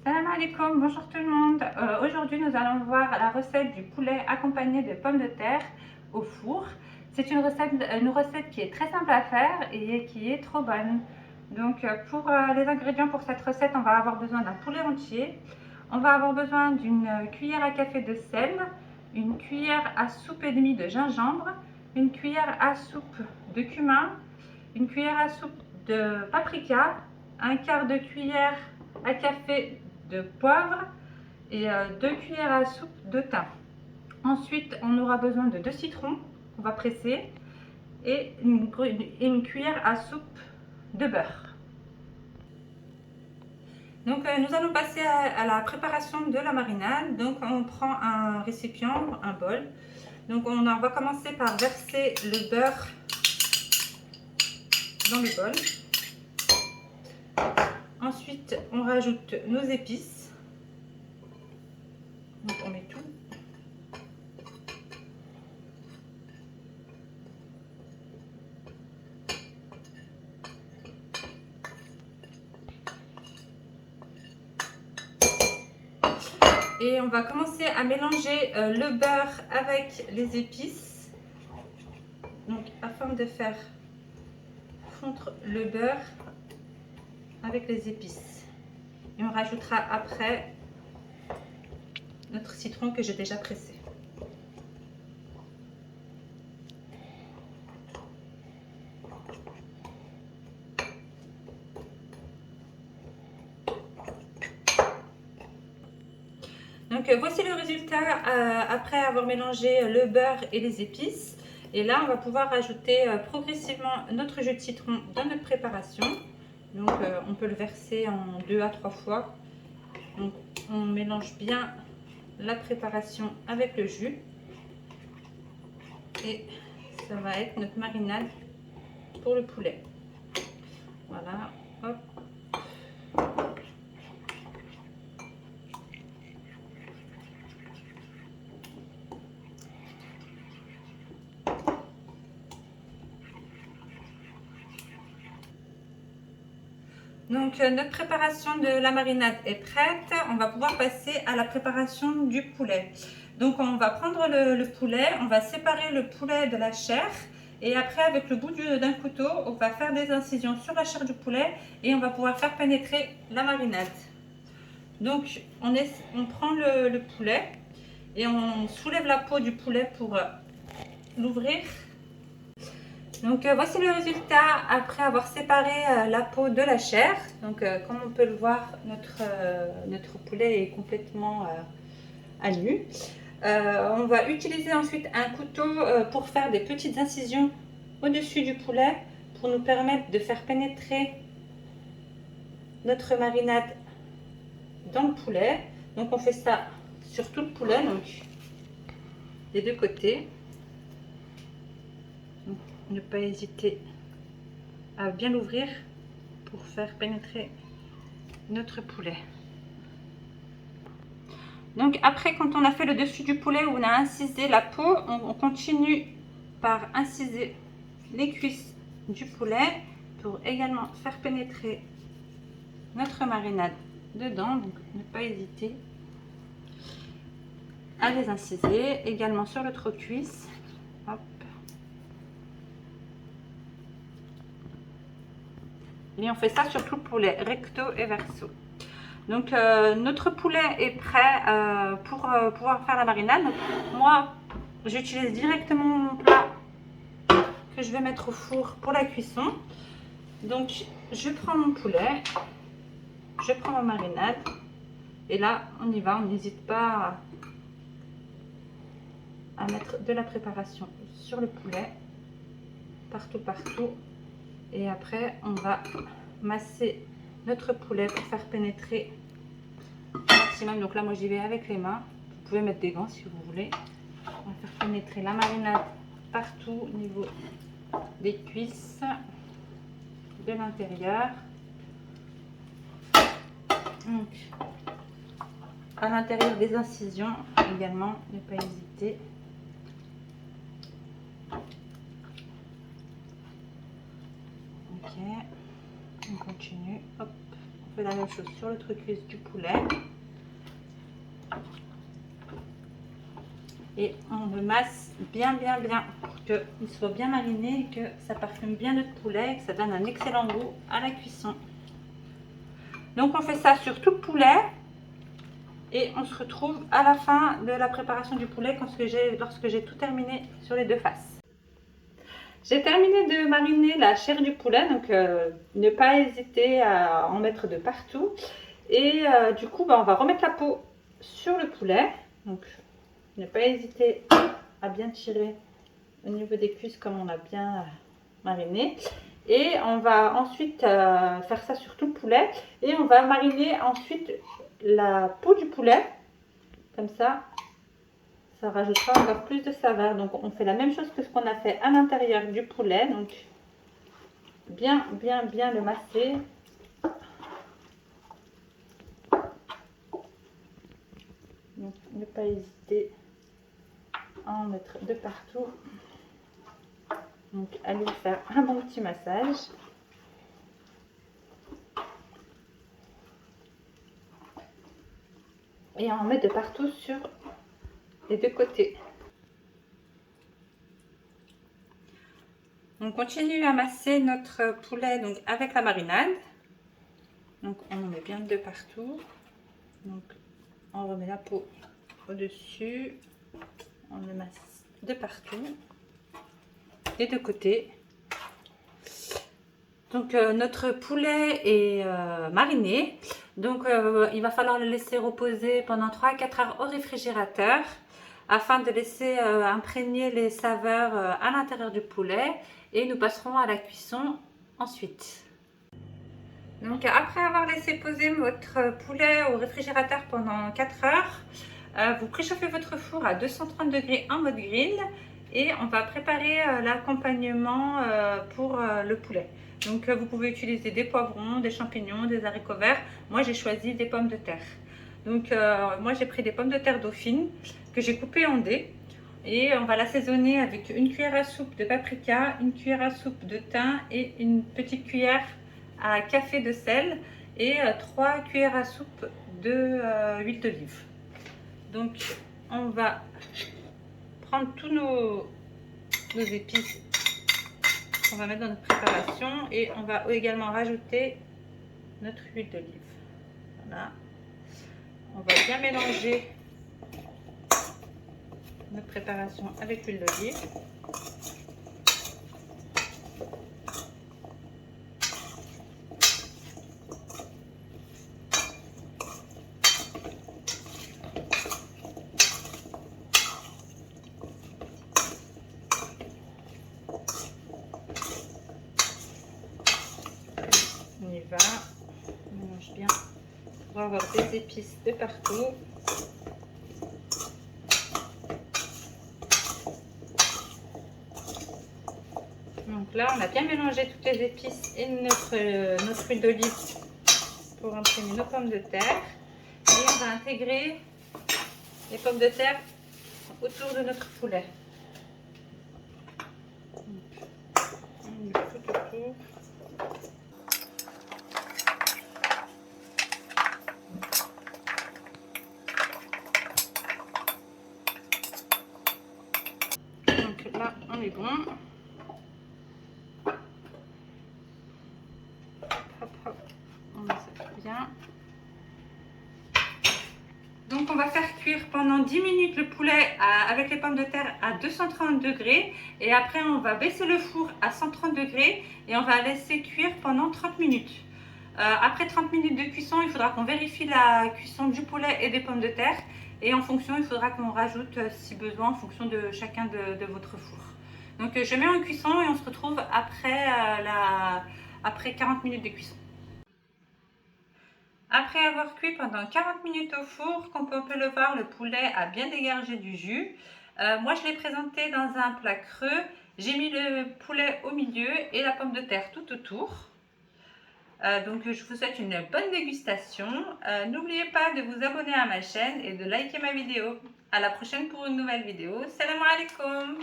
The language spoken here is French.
Salam alaikum, bonjour tout le monde. Aujourd'hui nous allons voir la recette du poulet accompagné de pommes de terre au four. C'est une recette qui est très simple à faire et qui est trop bonne. Donc pour les ingrédients pour cette recette, on va avoir besoin d'un poulet entier. On va avoir besoin d'une cuillère à café de sel, une cuillère à soupe et demie de gingembre, une cuillère à soupe de cumin, une cuillère à soupe de paprika, un quart de cuillère à café de poivre et 2 cuillères à soupe de thym. Ensuite, on aura besoin de 2 citrons qu'on va presser et une cuillère à soupe de beurre. Donc nous allons passer à la préparation de la marinade. Donc on prend un récipient, un bol. Donc on va commencer par verser le beurre dans le bol. Ensuite, on rajoute nos épices. Donc on met tout. Et on va commencer à mélanger le beurre avec les épices. Donc afin de faire fondre le beurre avec les épices. Et on rajoutera après notre citron que j'ai déjà pressé. Donc voici le résultat après avoir mélangé le beurre et les épices. Et là, on va pouvoir rajouter progressivement notre jus de citron dans notre préparation. Donc on peut le verser en 2 à 3 fois. Donc on mélange bien la préparation avec le jus. Et ça va être notre marinade pour le poulet. Voilà, hop. Donc notre préparation de la marinade est prête. On va pouvoir passer à la préparation du poulet. Donc on va prendre le poulet, on va séparer le poulet de la chair. Et après, avec le bout d'un couteau, on va faire des incisions sur la chair du poulet et on va pouvoir faire pénétrer la marinade. Donc on prend le poulet et on soulève la peau du poulet pour l'ouvrir. Donc voici le résultat après avoir séparé la peau de la chair. Donc comme on peut le voir, notre poulet est complètement à nu. On va utiliser ensuite un couteau pour faire des petites incisions au-dessus du poulet pour nous permettre de faire pénétrer notre marinade dans le poulet. Donc on fait ça sur tout le poulet, donc des deux côtés. Donc, ne pas hésiter à bien l'ouvrir pour faire pénétrer notre poulet. Donc après, quand on a fait le dessus du poulet où on a incisé la peau, on continue par inciser les cuisses du poulet pour également faire pénétrer notre marinade dedans. Donc ne pas hésiter à les inciser également sur l'autre cuisse. Hop. Et on fait ça sur tout le poulet, recto et verso. Donc notre poulet est prêt pour pouvoir faire la marinade. Donc, moi, j'utilise directement mon plat que je vais mettre au four pour la cuisson. Donc je prends mon poulet, je prends ma marinade et là on y va, on n'hésite pas à mettre de la préparation sur le poulet, partout. Et après on va masser notre poulet pour faire pénétrer au maximum. Donc là moi j'y vais avec les mains, vous pouvez mettre des gants si vous voulez. On va faire pénétrer la marinade partout au niveau des cuisses, de l'intérieur. Donc à l'intérieur des incisions également, ne pas hésiter. Ok, on continue. Hop, fait la même chose sur l'autre cuisse du poulet. Et on le masse bien pour qu'il soit bien mariné, que ça parfume bien notre poulet et que ça donne un excellent goût à la cuisson. Donc on fait ça sur tout le poulet et on se retrouve à la fin de la préparation du poulet lorsque j'ai tout terminé sur les deux faces. J'ai terminé de mariner la chair du poulet, donc ne pas hésiter à en mettre de partout. Et du coup, on va remettre la peau sur le poulet. Donc ne pas hésiter à bien tirer au niveau des cuisses comme on a bien mariné. Et on va ensuite faire ça sur tout le poulet. Et on va mariner ensuite la peau du poulet. Comme ça rajoutera encore plus de saveur. Donc on fait la même chose que ce qu'on a fait à l'intérieur du poulet. Donc bien le masser. Donc ne pas hésiter à en mettre de partout. Donc allez faire un bon petit massage. Et on en met de partout sur les deux côtés. On continue à masser notre poulet donc avec la marinade. Donc on en met bien de partout. Donc on remet la peau au-dessus. On le masse de partout. Des deux côtés. Donc notre poulet est mariné. Donc il va falloir le laisser reposer pendant 3 à 4 heures au réfrigérateur afin de laisser imprégner les saveurs à l'intérieur du poulet, et nous passerons à la cuisson ensuite. Donc après avoir laissé poser votre poulet au réfrigérateur pendant 4 heures, vous préchauffez votre four à 230 degrés en mode grill et on va préparer l'accompagnement pour le poulet. Donc vous pouvez utiliser des poivrons, des champignons, des haricots verts. Moi j'ai choisi des pommes de terre. Donc moi j'ai pris des pommes de terre dauphines que j'ai coupées en dés. Et on va l'assaisonner avec une cuillère à soupe de paprika, une cuillère à soupe de thym et une petite cuillère à café de sel et 3 cuillères à soupe de huile d'olive. Donc on va prendre tous nos épices qu'on va mettre dans notre préparation et on va également rajouter notre huile d'olive. Voilà. On va bien mélanger notre préparation avec l'huile d'olive. On y va, on mélange bien pour avoir des épices de partout. Donc là, on a bien mélangé toutes les épices et notre huile d'olive pour imprégner nos pommes de terre. Et on va intégrer les pommes de terre autour de notre poulet. On met tout autour. Donc là, on est bon. On met ça bien. Donc on va faire cuire pendant 10 minutes le poulet avec les pommes de terre à 230 degrés et après on va baisser le four à 130 degrés et on va laisser cuire pendant 30 minutes. Après 30 minutes de cuisson, il faudra qu'on vérifie la cuisson du poulet et des pommes de terre et en fonction, il faudra qu'on rajoute si besoin en fonction de chacun de votre four. Donc je mets en cuisson et on se retrouve après 40 minutes de cuisson. Après avoir cuit pendant 40 minutes au four, comme on peut le voir, le poulet a bien dégagé du jus. Moi, je l'ai présenté dans un plat creux. J'ai mis le poulet au milieu et la pomme de terre tout autour. Donc, je vous souhaite une bonne dégustation. N'oubliez pas de vous abonner à ma chaîne et de liker ma vidéo. À la prochaine pour une nouvelle vidéo. Salam alaikum.